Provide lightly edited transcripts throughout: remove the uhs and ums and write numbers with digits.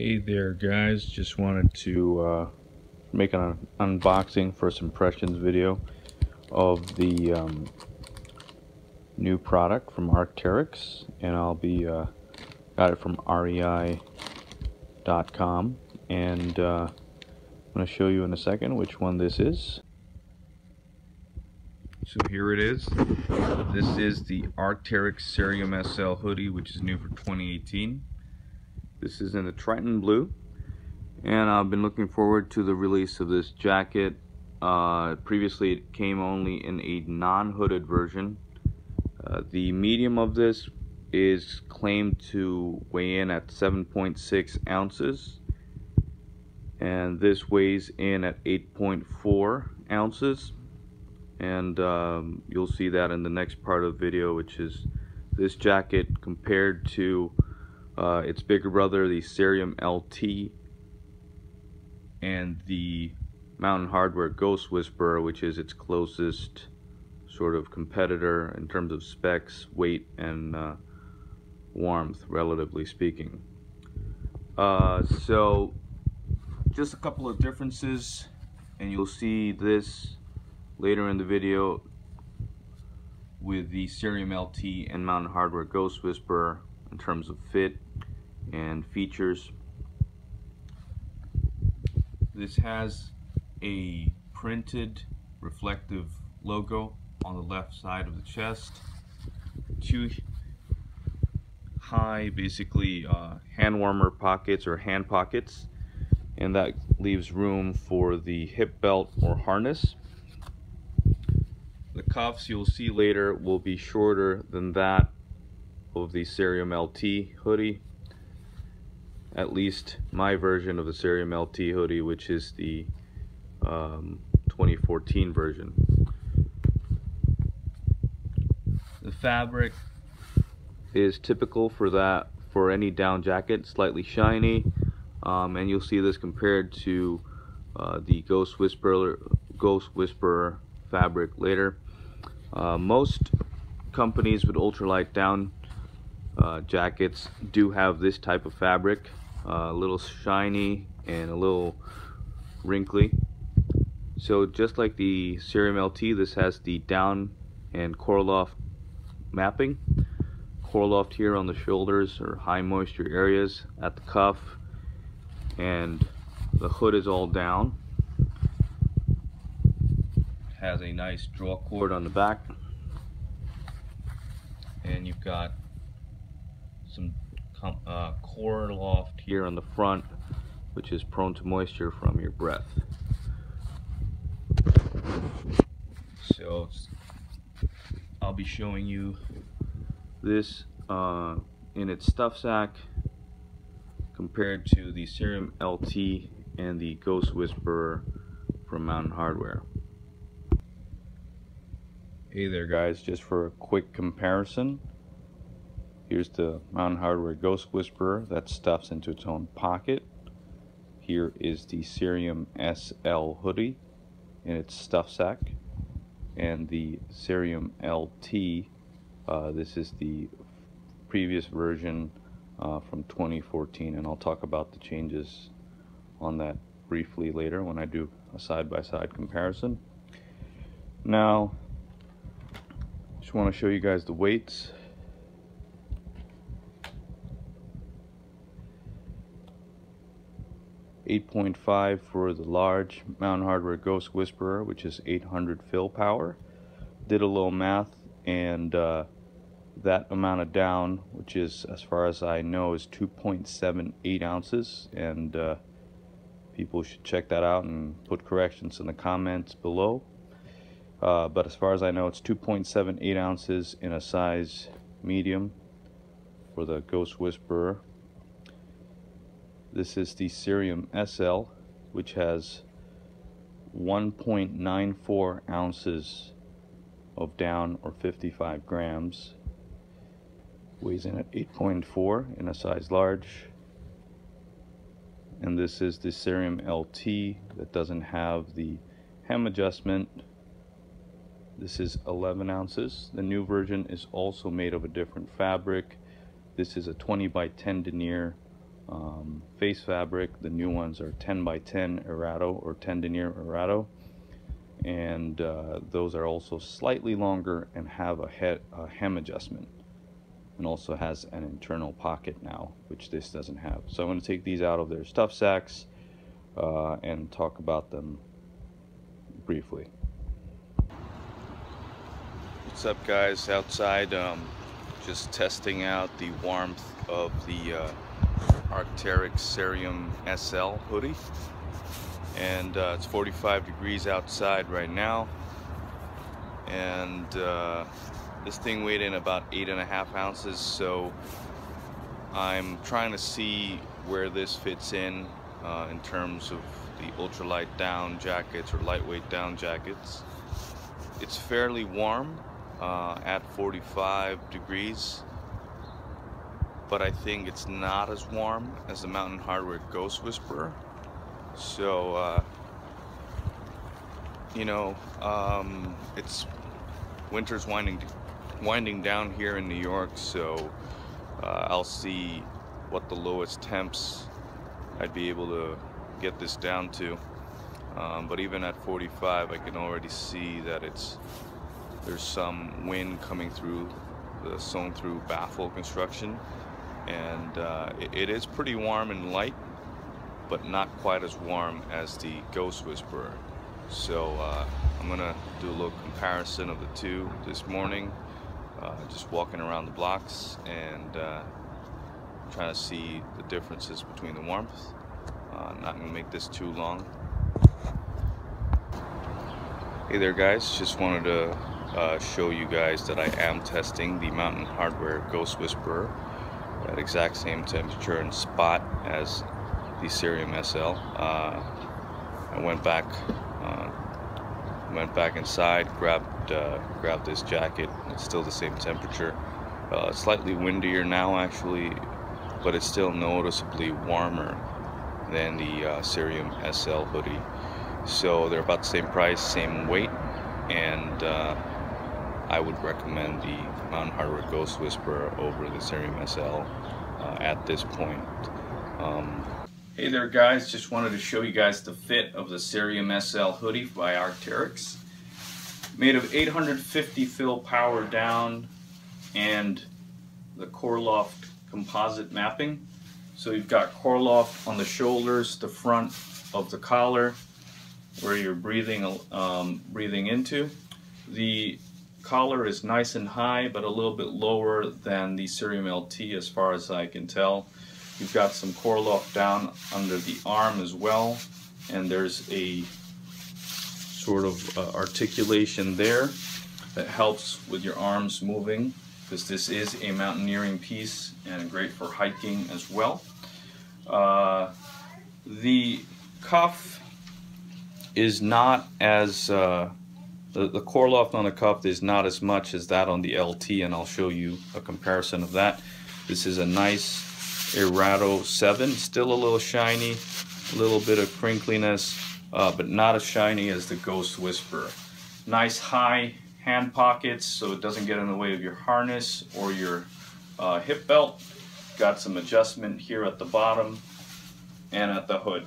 Hey there guys, just wanted to make an unboxing first impressions video of the new product from Arc'teryx, and I'll be got it from rei.com, and I'm going to show you in a second which one this is. So here it is. This is the Arc'teryx Cerium SL hoodie, which is new for 2018. This is in the Triton blue, and I've been looking forward to the release of this jacket. Previously it came only in a non-hooded version. The medium of this is claimed to weigh in at 7.6 ounces, and this weighs in at 8.4 ounces, and you'll see that in the next part of the video, which is this jacket compared to its bigger brother, the Cerium LT, and the Mountain Hardwear Ghost Whisperer, which is its closest sort of competitor in terms of specs, weight, and warmth, relatively speaking. So just a couple of differences, and you'll see this later in the video with the Cerium LT and Mountain Hardwear Ghost Whisperer in terms of fit and features. This has a printed reflective logo on the left side of the chest, two high basically hand warmer pockets or hand pockets, and that leaves room for the hip belt or harness. The cuffs, you'll see later, will be shorter than that of the Cerium LT hoodie, at least my version of the Cerium LT hoodie, which is the 2014 version. The fabric is typical for any down jacket, slightly shiny, and you'll see this compared to the Ghost Whisperer fabric later. Most companies with ultralight down jackets do have this type of fabric, a little shiny and a little wrinkly. So just like the Cerium LT, this has the down and core loft mapping. Core loft here on the shoulders or high moisture areas, at the cuff, and the hood is all down. Has a nice draw cord on the back, and you've got some core loft here on the front, which is prone to moisture from your breath. So I'll be showing you this in its stuff sack compared to the Cerium LT and the Ghost Whisperer from Mountain Hardwear. Hey there guys, just for a quick comparison, here's the Mountain Hardwear Ghost Whisperer that stuffs into its own pocket. Here is the Cerium SL hoodie in its stuff sack, and the Cerium LT, this is the previous version from 2014, and I'll talk about the changes on that briefly later when I do a side-by-side comparison. Now, just want to show you guys the weights. .5 for the large Mountain Hardwear Ghost Whisperer, which is 800 fill power. Did a little math, and that amount of down, which is, as far as I know, is 2.78 ounces, and people should check that out and put corrections in the comments below. But as far as I know, it's 2.78 ounces in a size medium for the Ghost Whisperer. This is the Cerium SL, which has 1.94 ounces of down, or 55 grams. Weighs in at 8.4 in a size large. And this is the Cerium LT that doesn't have the hem adjustment. This is 11 ounces. The new version is also made of a different fabric. This is a 20 by 10 denier face fabric. The new ones are 10 by 10 Errato or 10 denier Errato, and those are also slightly longer and have a hem adjustment, and also has an internal pocket now, which this doesn't have. So I'm going to take these out of their stuff sacks and talk about them briefly. What's up, guys? Outside, just testing out the warmth of the Arc'teryx Cerium SL hoodie, and it's 45 degrees outside right now, and this thing weighed in about 8.5 ounces, so I'm trying to see where this fits in terms of the ultralight down jackets or lightweight down jackets. It's fairly warm at 45 degrees, but I think it's not as warm as the Mountain Hardwear Ghost Whisperer. So you know, it's winter's winding down here in New York, so I'll see what the lowest temps I'd be able to get this down to, but even at 45 I can already see that there's some wind coming through the sewn through baffle construction, and it is pretty warm and light, but not quite as warm as the Ghost Whisperer. So I'm gonna do a little comparison of the two this morning, just walking around the blocks and trying to see the differences between the warmth. Not gonna make this too long. Hey there, guys, just wanted to show you guys that I am testing the Mountain Hardwear Ghost Whisperer at exact same temperature and spot as the Cerium SL. I went back inside, grabbed this jacket. It's still the same temperature. Slightly windier now, actually, but it's still noticeably warmer than the Cerium SL hoodie. So they're about the same price, same weight, and I would recommend the Mountain Hardwear Ghost Whisperer over the Cerium SL at this point. Hey there, guys, just wanted to show you guys the fit of the Cerium SL hoodie by Arc'teryx. Made of 850 fill power down and the Coreloft composite mapping. So you've got Coreloft on the shoulders, the front of the collar, where you're breathing into. The collar is nice and high, but a little bit lower than the Cerium LT as far as I can tell. You've got some Coreloft down under the arm as well, and there's a sort of articulation there that helps with your arms moving, because this is a mountaineering piece and great for hiking as well. The cuff is not as the Coreloft on the cuff is not as much as that on the LT, and I'll show you a comparison of that. This is a nice Errato 7, still a little shiny, a little bit of crinkliness, but not as shiny as the Ghost Whisperer. Nice high hand pockets so it doesn't get in the way of your harness or your hip belt. Got some adjustment here at the bottom and at the hood.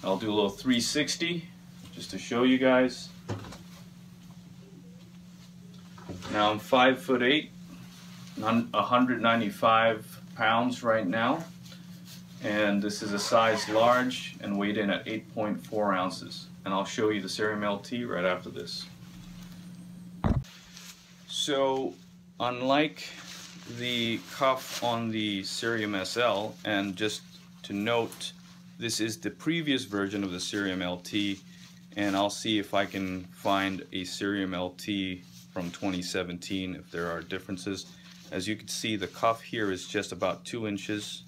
I'll do a little 360 just to show you guys. Now I'm 5'8", 195 pounds right now, and this is a size large and weighed in at 8.4 ounces. And I'll show you the Cerium LT right after this. So unlike the cuff on the Cerium SL, and just to note, this is the previous version of the Cerium LT, and I'll see if I can find a Cerium LT from 2017 if there are differences. As you can see, the cuff here is just about 2 inches,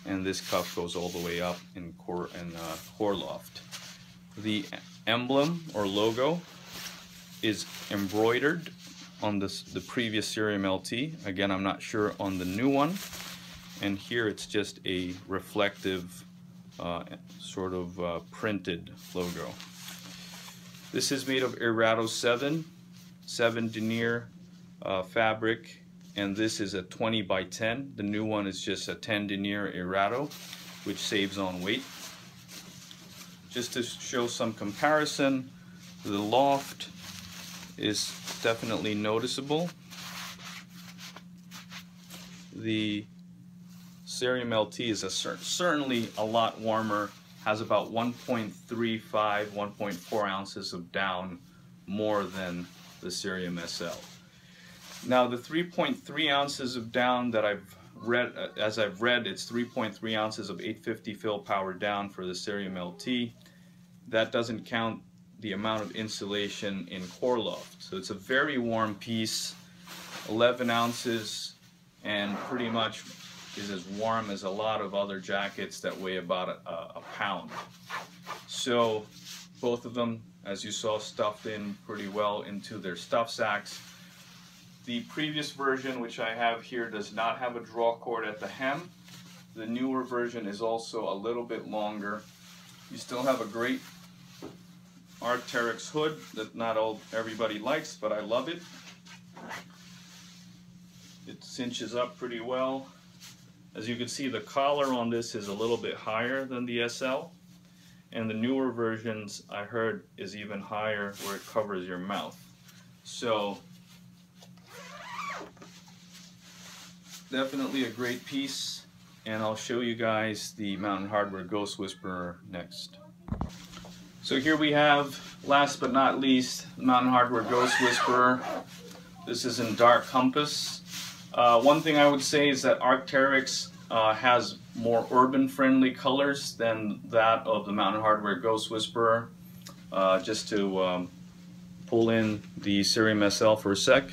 and this cuff goes all the way up in Coreloft. The emblem or logo is embroidered on the previous Cerium LT. Again, I'm not sure on the new one. And here it's just a reflective sort of printed logo. This is made of Errato 7 denier fabric, and this is a 20 by 10. The new one is just a 10 denier errato, which saves on weight. Just to show some comparison, the loft is definitely noticeable. The Cerium LT is certainly a lot warmer, has about 1.35, 1.4 ounces of down more than the Cerium SL. Now the 3.3 ounces of down that I've read, it's 3.3 ounces of 850 fill power down for the Cerium LT. That doesn't count the amount of insulation in core loft. So it's a very warm piece, 11 ounces, and pretty much is as warm as a lot of other jackets that weigh about a pound. So both of them, as you saw, stuffed in pretty well into their stuff sacks. The previous version, which I have here, does not have a draw cord at the hem. The newer version is also a little bit longer. You still have a great Arc'teryx hood that not everybody likes, but I love it. It cinches up pretty well. As you can see, the collar on this is a little bit higher than the SL, and the newer versions I heard is even higher where it covers your mouth. So definitely a great piece, and I'll show you guys the Mountain Hardwear Ghost Whisperer next. So here we have, last but not least, the Mountain Hardwear Ghost Whisperer. This is in dark compass. One thing I would say is that Arc'teryx has more urban-friendly colors than that of the Mountain Hardwear Ghost Whisperer. Just to pull in the Cerium SL for a sec.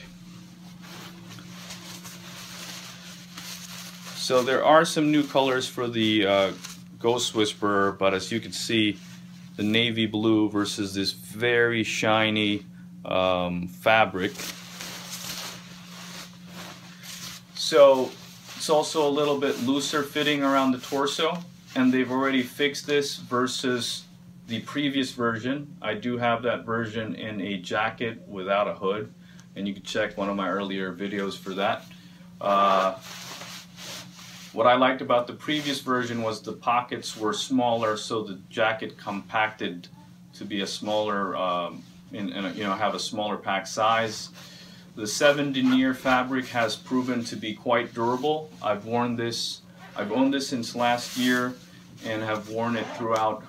So there are some new colors for the Ghost Whisperer, but as you can see, the navy blue versus this very shiny fabric. So it's also a little bit looser fitting around the torso, and they've already fixed this versus the previous version. I do have that version in a jacket without a hood, and you can check one of my earlier videos for that. What I liked about the previous version was the pockets were smaller, so the jacket compacted to be a smaller, have a smaller pack size. The 7 denier fabric has proven to be quite durable. I've owned this since last year and have worn it throughout,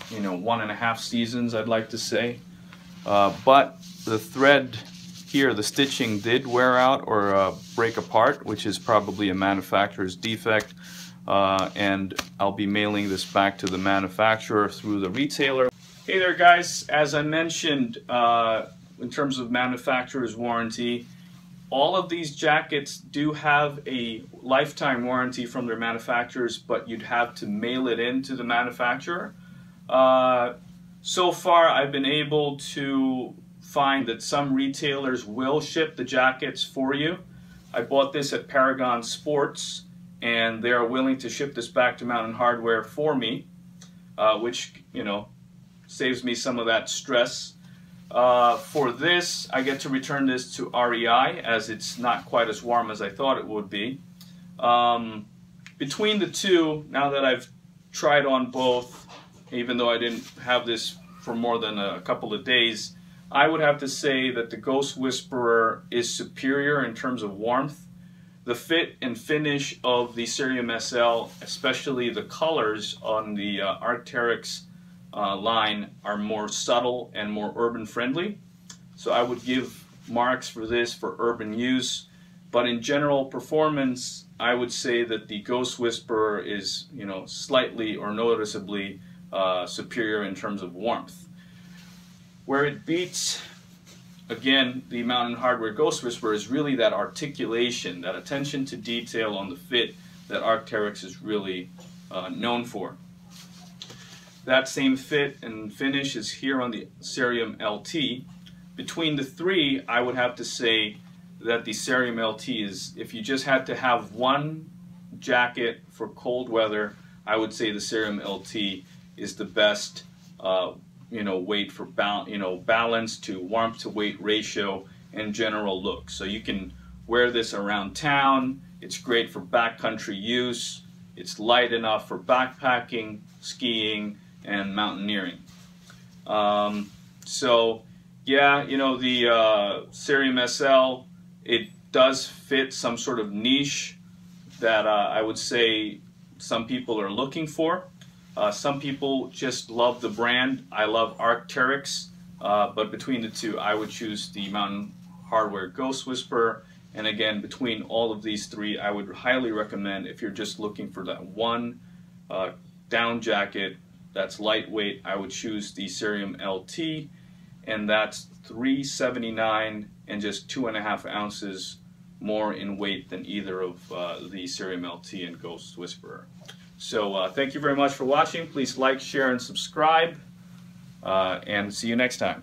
1.5 seasons, I'd like to say. But the thread here, the stitching did wear out or break apart, which is probably a manufacturer's defect. And I'll be mailing this back to the manufacturer through the retailer. Hey there guys, as I mentioned, in terms of manufacturer's warranty, all of these jackets do have a lifetime warranty from their manufacturers, but you'd have to mail it in to the manufacturer. So far I've been able to find that some retailers will ship the jackets for you. I bought this at Paragon Sports, and they are willing to ship this back to Mountain Hardwear for me, which saves me some of that stress. For this, I get to return this to REI as it's not quite as warm as I thought it would be. Between the two, now that I've tried on both, even though I didn't have this for more than a couple of days, I would have to say that the Ghost Whisperer is superior in terms of warmth. The fit and finish of the Cerium SL, especially the colors on the Arc'teryx line, are more subtle and more urban friendly. So I would give marks for this for urban use. But in general performance, I would say that the Ghost Whisperer is, slightly or noticeably superior in terms of warmth. Where it beats, again, the Mountain Hardwear Ghost Whisperer is really that articulation, that attention to detail on the fit that Arc'teryx is really known for. That same fit and finish is here on the Cerium LT. Between the three, I would have to say that the Cerium LT is, if you just had to have one jacket for cold weather, I would say the Cerium LT is the best weight for balance to warmth to weight ratio and general look. So you can wear this around town. It's great for backcountry use. It's light enough for backpacking, skiing, and mountaineering. So yeah, you know, the Cerium SL, it does fit some sort of niche that I would say some people are looking for. Some people just love the brand. I love Arc'teryx, but between the two, I would choose the Mountain Hardwear Ghost Whisperer. And again, between all of these three, I would highly recommend, if you're just looking for that one down jacket that's lightweight, I would choose the Cerium LT, and that's $379 and just 2.5 ounces more in weight than either of the Cerium LT and Ghost Whisperer. So thank you very much for watching. Please like, share, and subscribe, and see you next time.